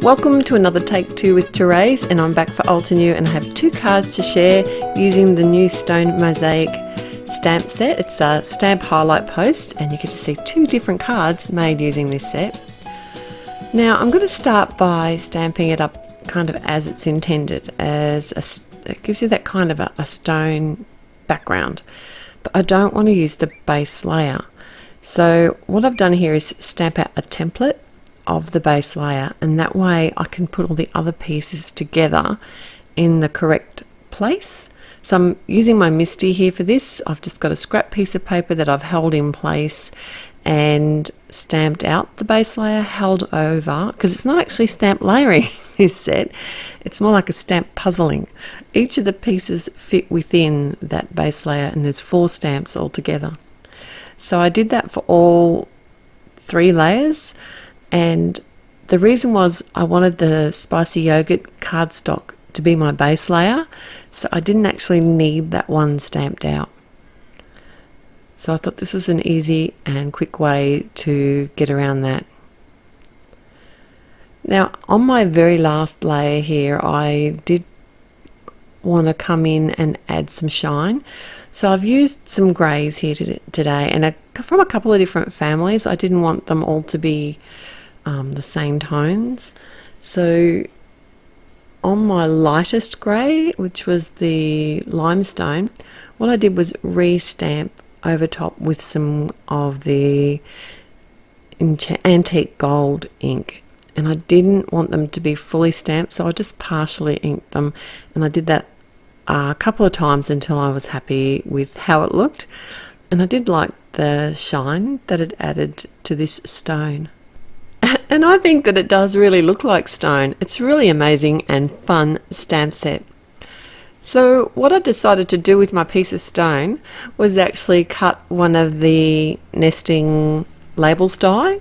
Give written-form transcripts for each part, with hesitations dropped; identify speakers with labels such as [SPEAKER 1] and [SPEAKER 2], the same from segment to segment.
[SPEAKER 1] Welcome to another Take Two with Therese, and I'm back for Altenew, and I have two cards to share using the new Stone Mosaic stamp set. It's a stamp highlight post, and you get to see two different cards made using this set. Now I'm going to start by stamping it up kind of as it's intended, it gives you that kind of a stone background, but I don't want to use the base layer. So what I've done here is stamp out a template of the base layer, and that way I can put all the other pieces together in the correct place. So I'm using my Misty here for this. I've just got a scrap piece of paper that I've held in place and stamped out the base layer, held over, because it's not actually stamp layering this set, it's more like a stamp puzzling. Each of the pieces fit within that base layer, and there's 4 stamps all together. So I did that for all 3 layers. And the reason was I wanted the spicy yogurt cardstock to be my base layer, so I didn't actually need that one stamped out. So I thought this was an easy and quick way to get around that. Now on my very last layer here, I did want to come in and add some shine. So I've used some greys here today, and from a couple of different families. I didn't want them all to be the same tones. So on my lightest grey, which was the limestone, what I did was re-stamp over top with some of the antique gold ink, and I didn't want them to be fully stamped, so I just partially inked them, and I did that a couple of times until I was happy with how it looked. And I did like the shine that it added to this stone. And I think that it does really look like stone. It's really amazing and fun stamp set. So what I decided to do with my piece of stone was actually cut one of the nesting labels die.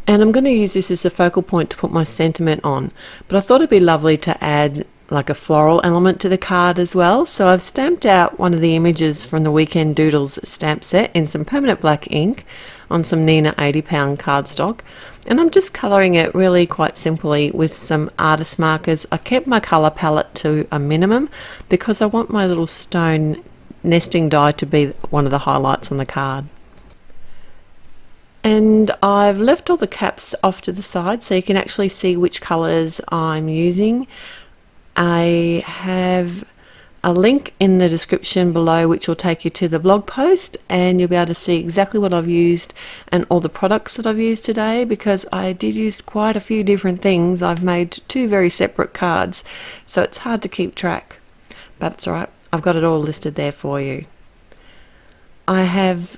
[SPEAKER 1] And I'm going to use this as a focal point to put my sentiment on. But I thought it'd be lovely to add like a floral element to the card as well. So I've stamped out one of the images from the Weekend Doodles stamp set in some permanent black ink on some Nina 80-pound cardstock, and I'm just colouring it really quite simply with some artist markers. I kept my colour palette to a minimum because I want my little stone nesting die to be one of the highlights on the card. And I've left all the caps off to the side so you can actually see which colours I'm using. I have a link in the description below which will take you to the blog post, and you'll be able to see exactly what I've used and all the products that I've used today, because I did use quite a few different things. I've made 2 very separate cards, so it's hard to keep track, but it's alright, I've got it all listed there for you. I had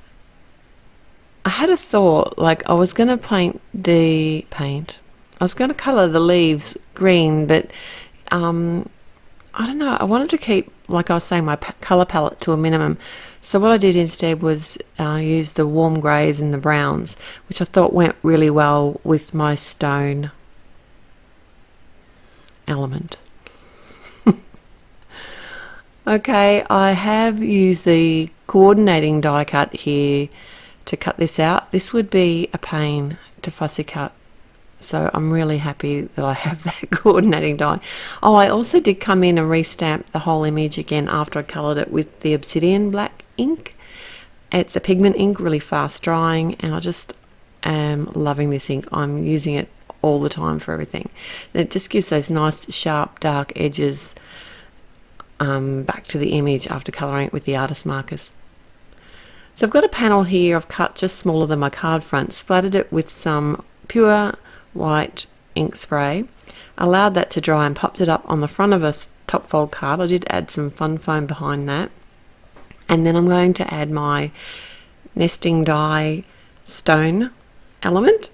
[SPEAKER 1] a thought, like I was going to I was going to colour the leaves green, but I don't know, I wanted to keep, like I was saying, my colour palette to a minimum. So what I did instead was use the warm greys and the browns, which I thought went really well with my stone element. Okay, I have used the coordinating die cut here to cut this out. This would be a pain to fussy cut, so I'm really happy that I have that coordinating die. Oh, I also did come in and restamp the whole image again after I coloured it with the Obsidian black ink. It's a pigment ink, really fast drying, and I just am loving this ink. I'm using it all the time for everything. And it just gives those nice sharp dark edges back to the image after colouring it with the artist markers. So I've got a panel here I've cut just smaller than my card front, splattered it with some pure white ink spray, allowed that to dry, and popped it up on the front of a top fold card. I did add some fun foam behind that, and then I'm going to add my nesting die stone element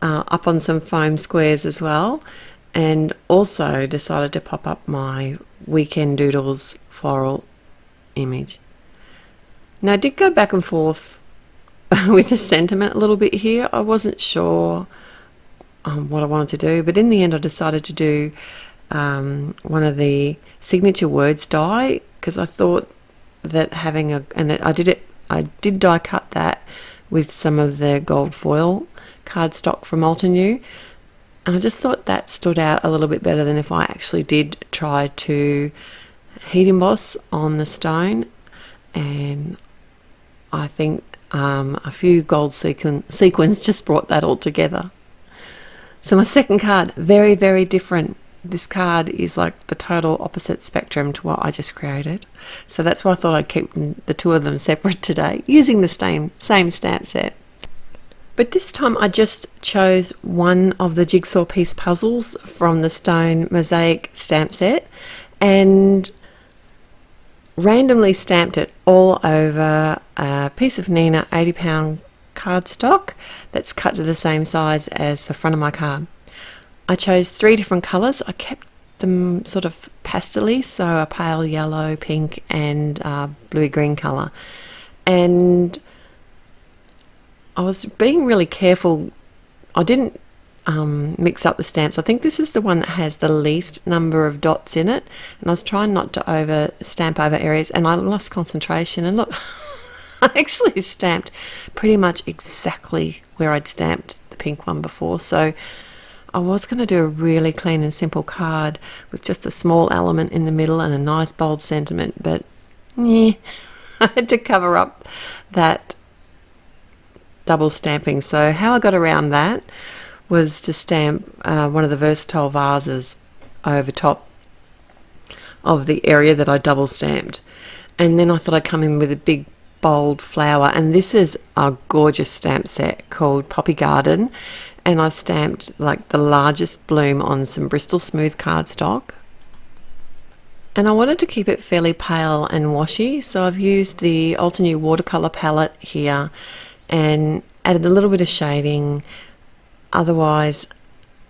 [SPEAKER 1] up on some foam squares as well, and also decided to pop up my Weekend Doodles floral image. Now I did go back and forth with the sentiment a little bit here. I wasn't sure what I wanted to do, but in the end I decided to do one of the signature words die, because I thought that having I did die cut that with some of the gold foil cardstock from Altenew, And I just thought that stood out a little bit better than if I actually did try to heat emboss on the stone. And I think a few gold sequins just brought that all together. So my second card, very, very different. This card is like the total opposite spectrum to what I just created. So that's why I thought I'd keep the two of them separate today, using the same stamp set. But this time I just chose one of the jigsaw piece puzzles from the stone Mosaic stamp set and randomly stamped it all over a piece of Nina 80-pound cardstock that's cut to the same size as the front of my card. I chose 3 different colours. I kept them sort of pastel-y, so a pale yellow, pink and bluey green colour. And I was being really careful. I didn't mix up the stamps. I think this is the one that has the least number of dots in it, and I was trying not to stamp over areas, and I lost concentration. And look, I actually stamped pretty much exactly where I'd stamped the pink one before. So I was going to do a really clean and simple card with just a small element in the middle and a nice bold sentiment, but yeah, I had to cover up that double stamping. So how I got around that was to stamp one of the versatile vases over top of the area that I double stamped, and then I thought I'd come in with a big bold flower. And this is a gorgeous stamp set called Poppy Garden, and I stamped like the largest bloom on some Bristol smooth cardstock, and I wanted to keep it fairly pale and washy, so I've used the Altenew watercolor palette here and added a little bit of shading. Otherwise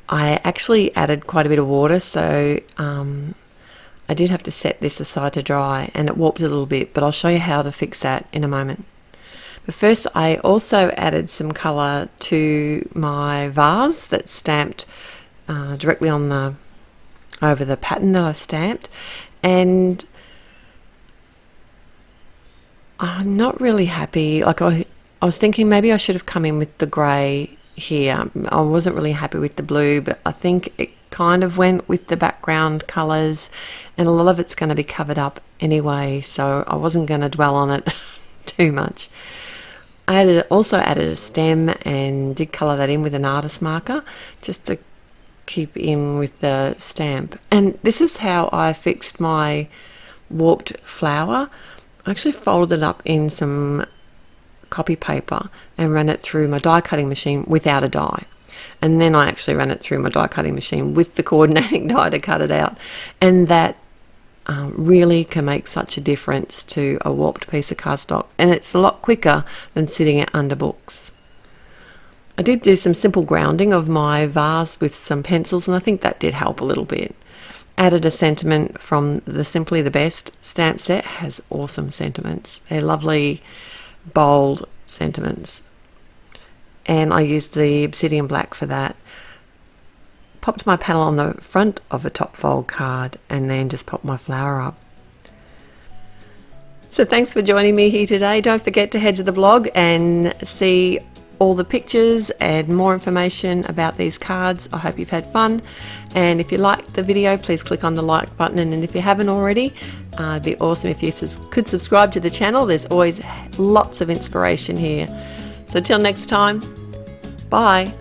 [SPEAKER 1] I actually added quite a bit of water, so I did have to set this aside to dry and it warped a little bit, but I'll show you how to fix that in a moment. But first I also added some colour to my vase that's stamped directly on over the pattern that I stamped, and I'm not really happy. Like I was thinking maybe I should have come in with the grey here. I wasn't really happy with the blue, but I think it kind of went with the background colours, and a lot of it's going to be covered up anyway, so I wasn't going to dwell on it too much. I also added a stem and did colour that in with an artist marker just to keep in with the stamp. And this is how I fixed my warped flower. I actually folded it up in some copy paper and ran it through my die cutting machine without a die, and then I actually ran it through my die cutting machine with the coordinating die to cut it out, and that really can make such a difference to a warped piece of cardstock, and it's a lot quicker than sitting it under books. I did do some simple grounding of my vase with some pencils, and I think that did help a little bit. Added a sentiment from the Simply the Best stamp set. Has awesome sentiments. They're lovely bold sentiments, and I used the Obsidian Black for that. Popped my panel on the front of a top fold card and then just popped my flower up. So thanks for joining me here today. Don't forget to head to the blog and see all the pictures and more information about these cards. I hope you've had fun, and if you liked the video, please click on the like button, and if you haven't already, it'd be awesome if you could subscribe to the channel. There's always lots of inspiration here. So till next time, bye.